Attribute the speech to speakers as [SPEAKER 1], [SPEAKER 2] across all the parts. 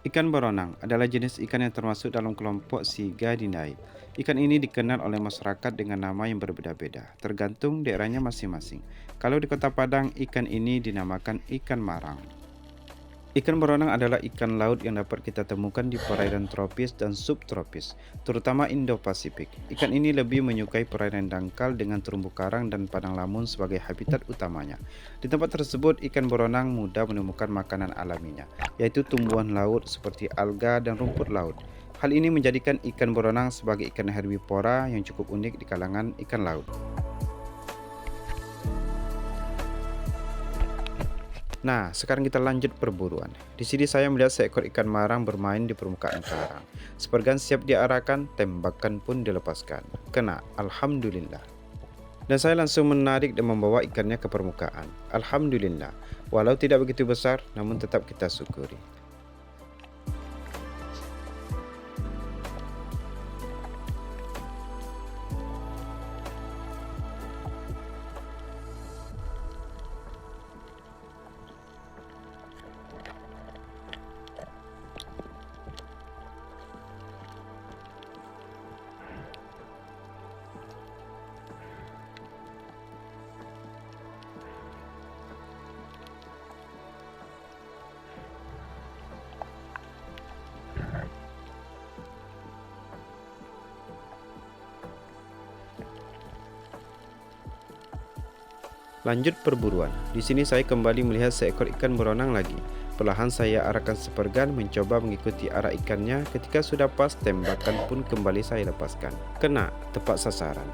[SPEAKER 1] Ikan beronang adalah jenis ikan yang termasuk dalam kelompok Sigadidae. Ikan ini dikenal oleh masyarakat dengan nama yang berbeda-beda, tergantung daerahnya masing-masing. Kalau di Kota Padang, ikan ini dinamakan ikan marang. Ikan beronang adalah ikan laut yang dapat kita temukan di perairan tropis dan subtropis, terutama Indo-Pasifik. Ikan ini lebih menyukai perairan dangkal dengan terumbu karang dan padang lamun sebagai habitat utamanya. Di tempat tersebut, ikan beronang mudah menemukan makanan alaminya, yaitu tumbuhan laut seperti alga dan rumput laut. Hal ini menjadikan ikan beronang sebagai ikan herbivora yang cukup unik di kalangan ikan laut. Nah, sekarang kita lanjut perburuan. Di sini saya melihat seekor ikan marang bermain di permukaan karang. Sepergan siap diarahkan, tembakan pun dilepaskan. Kena, alhamdulillah. Dan saya langsung menarik dan membawa ikannya ke permukaan. Alhamdulillah, walau tidak begitu besar, namun tetap kita syukuri. Lanjut perburuan. Di sini saya kembali melihat seekor ikan beronang lagi. Perlahan saya arahkan sepergan mencoba mengikuti arah ikannya. Ketika sudah pas, tembakan pun kembali saya lepaskan. Kena, tepat sasaran.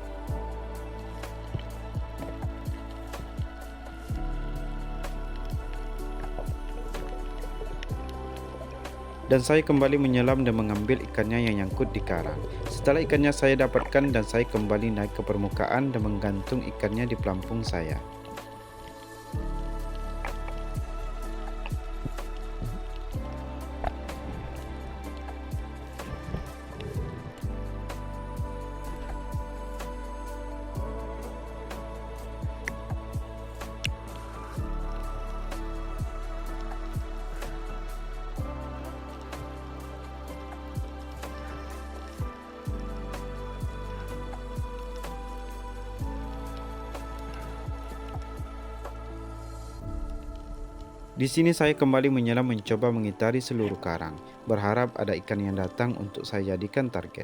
[SPEAKER 1] Dan saya kembali menyelam dan mengambil ikannya yang nyangkut di karang. Setelah ikannya saya dapatkan dan saya kembali naik ke permukaan dan menggantung ikannya di pelampung saya. Di sini saya kembali menyelam mencoba mengitari seluruh karang, berharap ada ikan yang datang untuk saya jadikan target.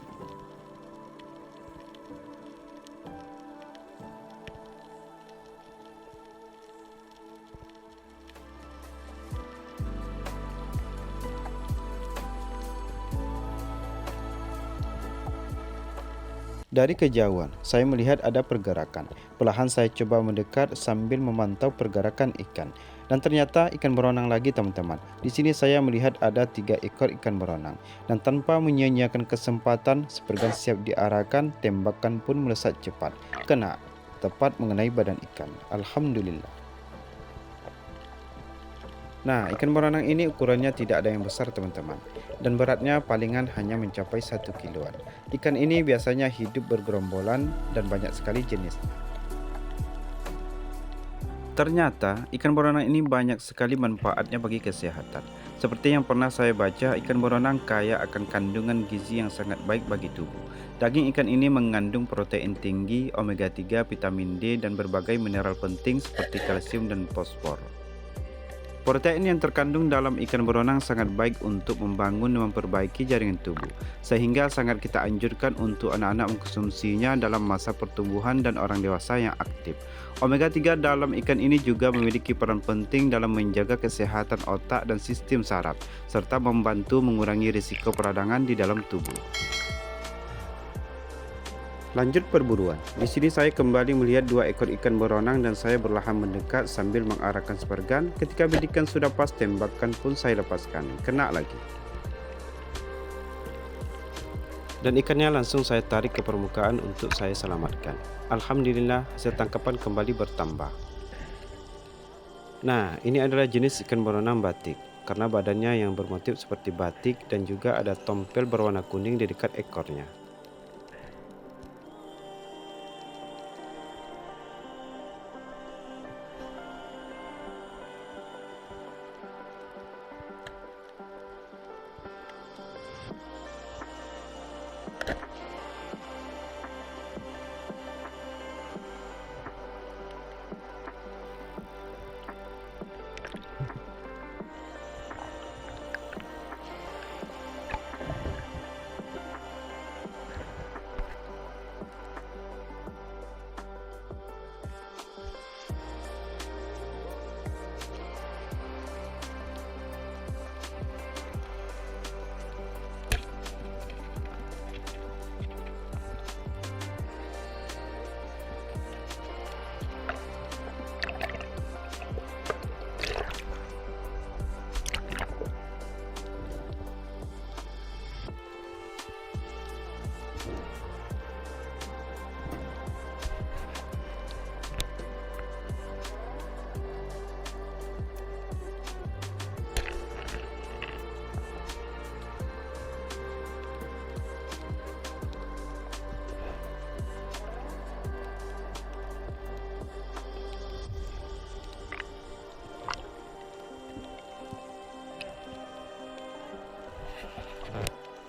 [SPEAKER 1] Dari kejauhan, saya melihat ada pergerakan. Perlahan saya coba mendekat sambil memantau pergerakan ikan. Dan ternyata ikan beronang lagi, teman-teman. Di sini saya melihat ada 3 ekor ikan beronang. Dan tanpa menyia-nyiakan kesempatan, sepergan siap diarahkan, tembakan pun melesat cepat. Kena, tepat mengenai badan ikan. Alhamdulillah. Nah, ikan beronang ini ukurannya tidak ada yang besar, teman-teman, dan beratnya palingan hanya mencapai 1 kiloan. Ikan ini biasanya hidup bergerombolan dan banyak sekali jenisnya. Ternyata ikan beronang ini banyak sekali manfaatnya bagi kesehatan. Seperti yang pernah saya baca, ikan beronang kaya akan kandungan gizi yang sangat baik bagi tubuh. Daging ikan ini mengandung protein tinggi, omega 3, vitamin D, dan berbagai mineral penting seperti kalsium dan fosfor. Protein yang terkandung dalam ikan beronang sangat baik untuk membangun dan memperbaiki jaringan tubuh, sehingga sangat kita anjurkan untuk anak-anak mengkonsumsinya dalam masa pertumbuhan dan orang dewasa yang aktif. Omega 3 dalam ikan ini juga memiliki peran penting dalam menjaga kesehatan otak dan sistem saraf, serta membantu mengurangi risiko peradangan di dalam tubuh. Lanjut perburuan. Di sini saya kembali melihat 2 ekor ikan beronang dan saya berlahan mendekat sambil mengarahkan sepergan. Ketika bidikan sudah pas, tembakan pun saya lepaskan. Kena lagi. Dan ikannya langsung saya tarik ke permukaan untuk saya selamatkan. Alhamdulillah, hasil tangkapan kembali bertambah. Nah, ini adalah jenis ikan beronang batik, karena badannya yang bermotif seperti batik dan juga ada tompel berwarna kuning di dekat ekornya.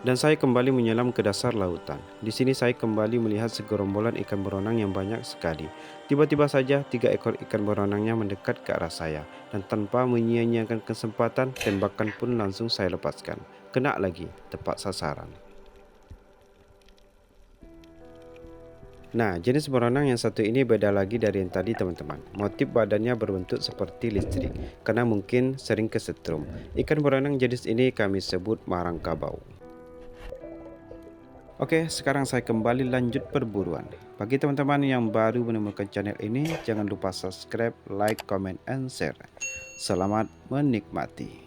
[SPEAKER 1] Dan saya kembali menyelam ke dasar lautan. Di sini saya kembali melihat segerombolan ikan beronang yang banyak sekali. Tiba-tiba saja 3 ekor ikan beronangnya mendekat ke arah saya. Dan tanpa menyia-nyiakan kesempatan, tembakan pun langsung saya lepaskan. Kena lagi, tepat sasaran. Nah, jenis beronang yang satu ini beda lagi dari yang tadi teman-teman. Motif badannya berbentuk seperti listrik, karena mungkin sering kesetrum. Ikan beronang jenis ini kami sebut marangkabau. Oke, sekarang saya kembali lanjut perburuan. Bagi teman-teman yang baru menemukan channel ini, jangan lupa subscribe, like, comment, and share. Selamat menikmati.